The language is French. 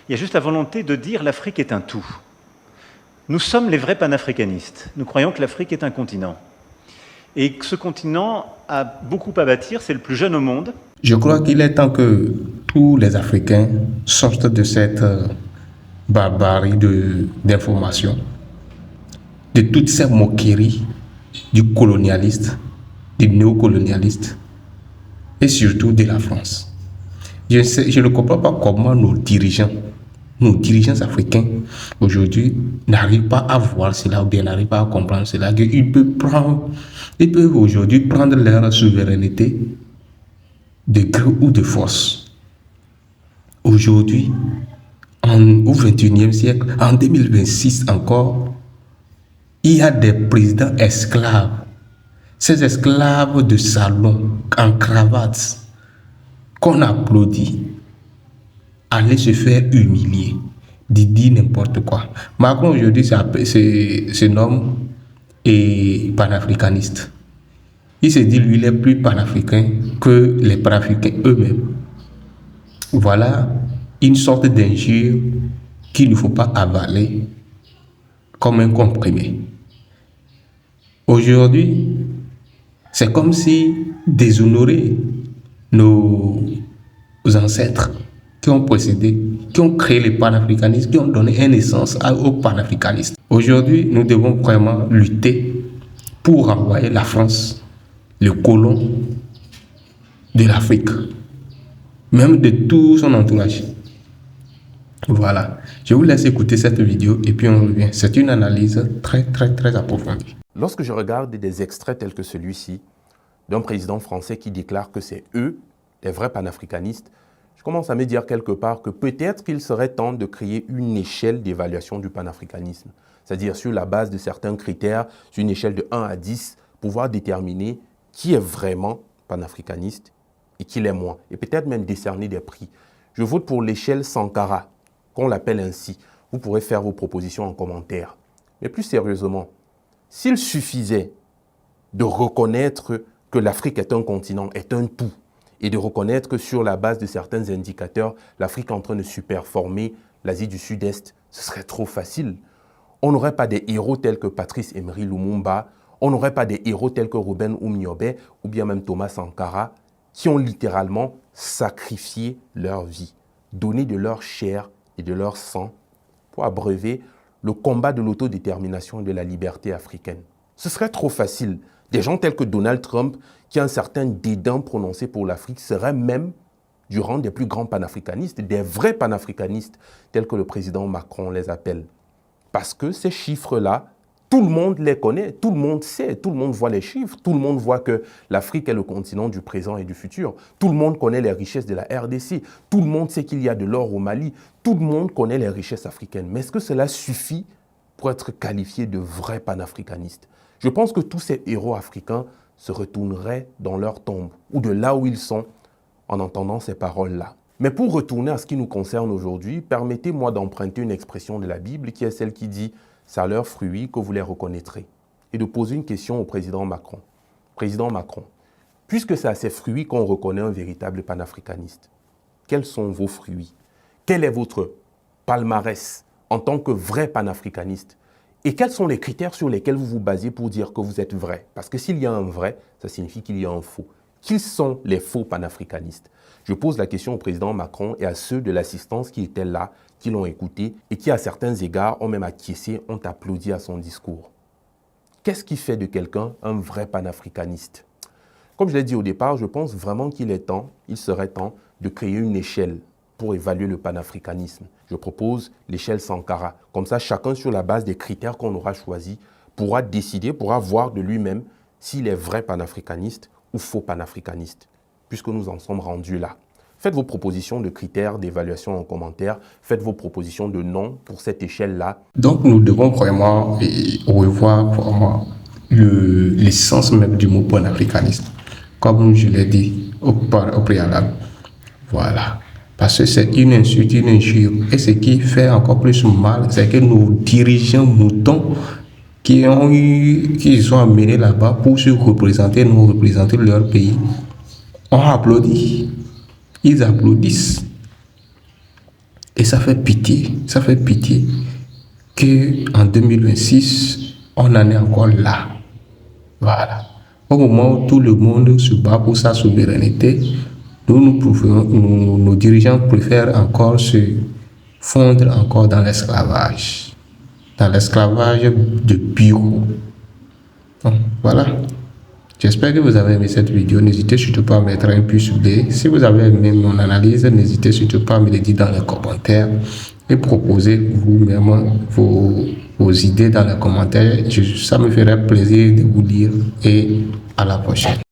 Il y a juste la volonté de dire l'Afrique est un tout. Nous sommes les vrais panafricanistes. Nous croyons que l'Afrique est un continent. Et que ce continent a beaucoup à bâtir, c'est le plus jeune au monde. Je crois qu'il est temps que tous les Africains sortent de cette barbarie d'informations, de toutes ces moqueries du colonialiste, du néocolonialiste et surtout de la France. Je ne comprends pas comment nos dirigeants africains aujourd'hui n'arrivent pas à voir cela ou bien n'arrivent pas à comprendre cela, qu'ils peuvent aujourd'hui prendre leur souveraineté de gré ou de force. Aujourd'hui, au XXIe siècle, en 2026 encore, il y a des présidents esclaves. Ces esclaves de salon, en cravate, qu'on applaudit, aller se faire humilier, dit n'importe quoi. Macron aujourd'hui se nomme panafricaniste. Il se dit, lui, il est plus panafricain que les panafricains eux-mêmes. Voilà une sorte d'injure qu'il ne faut pas avaler comme un comprimé. Aujourd'hui, c'est comme si déshonorer nos ancêtres qui ont précédé, qui ont créé le panafricanisme, qui ont donné une essence au panafricanisme. Aujourd'hui, nous devons vraiment lutter pour renvoyer la France, le colon de l'Afrique, même de tout son entourage. Voilà, je vous laisse écouter cette vidéo et puis on revient. C'est une analyse très approfondie. Lorsque je regarde des extraits tels que celui-ci, d'un président français qui déclare que c'est eux, les vrais panafricanistes, je commence à me dire quelque part que peut-être qu'il serait temps de créer une échelle d'évaluation du panafricanisme. C'est-à-dire sur la base de certains critères, sur une échelle de 1 à 10, pouvoir déterminer qui est vraiment panafricaniste et qui l'est moins. Et peut-être même décerner des prix. Je vote pour l'échelle Sankara, qu'on l'appelle ainsi. Vous pourrez faire vos propositions en commentaire. Mais plus sérieusement, s'il suffisait de reconnaître que l'Afrique est un continent, est un tout, et de reconnaître que sur la base de certains indicateurs, l'Afrique est en train de superformer l'Asie du Sud-Est, ce serait trop facile. On n'aurait pas des héros tels que Patrice Emery Lumumba, on n'aurait pas des héros tels que Ruben Umniobe ou bien même Thomas Sankara, qui ont littéralement sacrifié leur vie, donné de leur chair et de leur sang pour abreuver le combat de l'autodétermination et de la liberté africaine. Ce serait trop facile. Des gens tels que Donald Trump, qui a un certain dédain prononcé pour l'Afrique, seraient même du rang des plus grands panafricanistes, des vrais panafricanistes, tels que le président Macron les appelle. Parce que ces chiffres-là, tout le monde les connaît, tout le monde sait, tout le monde voit les chiffres, tout le monde voit que l'Afrique est le continent du présent et du futur. Tout le monde connaît les richesses de la RDC, tout le monde sait qu'il y a de l'or au Mali, tout le monde connaît les richesses africaines. Mais est-ce que cela suffit pour être qualifié de vrais panafricanistes? Je pense que tous ces héros africains se retourneraient dans leur tombe ou de là où ils sont en entendant ces paroles-là. Mais pour retourner à ce qui nous concerne aujourd'hui, permettez-moi d'emprunter une expression de la Bible qui est celle qui dit « c'est à leurs fruits que vous les reconnaîtrez » et de poser une question au président Macron. Président Macron, puisque c'est à ces fruits qu'on reconnaît un véritable panafricaniste, quels sont vos fruits? Quel est votre palmarès en tant que vrai panafricaniste? Et quels sont les critères sur lesquels vous vous basez pour dire que vous êtes vrai? Parce que s'il y a un vrai, ça signifie qu'il y a un faux. Qui sont les faux panafricanistes? Je pose la question au président Macron et à ceux de l'assistance qui étaient là, qui l'ont écouté et qui, à certains égards, ont même acquiescé, ont applaudi à son discours. Qu'est-ce qui fait de quelqu'un un vrai panafricaniste? Comme je l'ai dit au départ, je pense vraiment qu'il est temps, il serait temps de créer une échelle pour évaluer le panafricanisme. Je propose l'échelle Sankara. Comme ça, chacun, sur la base des critères qu'on aura choisis, pourra décider, pourra voir de lui-même s'il est vrai panafricaniste ou faux panafricaniste, puisque nous en sommes rendus là. Faites vos propositions de critères d'évaluation en commentaire. Faites vos propositions de noms pour cette échelle-là. Donc, nous devons vraiment revoir vraiment l'essence même du mot panafricaniste, comme je l'ai dit au préalable. Voilà. Parce que c'est une insulte, une injure. Et ce qui fait encore plus mal, c'est que nos dirigeants moutons qui sont amenés là-bas pour se représenter, nous représenter leur pays, ont applaudi. Ils applaudissent. Et ça fait pitié qu'en 2026, on en est encore là. Voilà. Au moment où tout le monde se bat pour sa souveraineté, nos dirigeants préfèrent encore se fondre encore dans l'esclavage de bureau. Donc, voilà. J'espère que vous avez aimé cette vidéo. N'hésitez surtout pas à mettre un pouce bleu. Si vous avez aimé mon analyse, n'hésitez surtout pas à me le dire dans les commentaires et proposer vous-même vos idées dans les commentaires. Ça me ferait plaisir de vous lire et à la prochaine.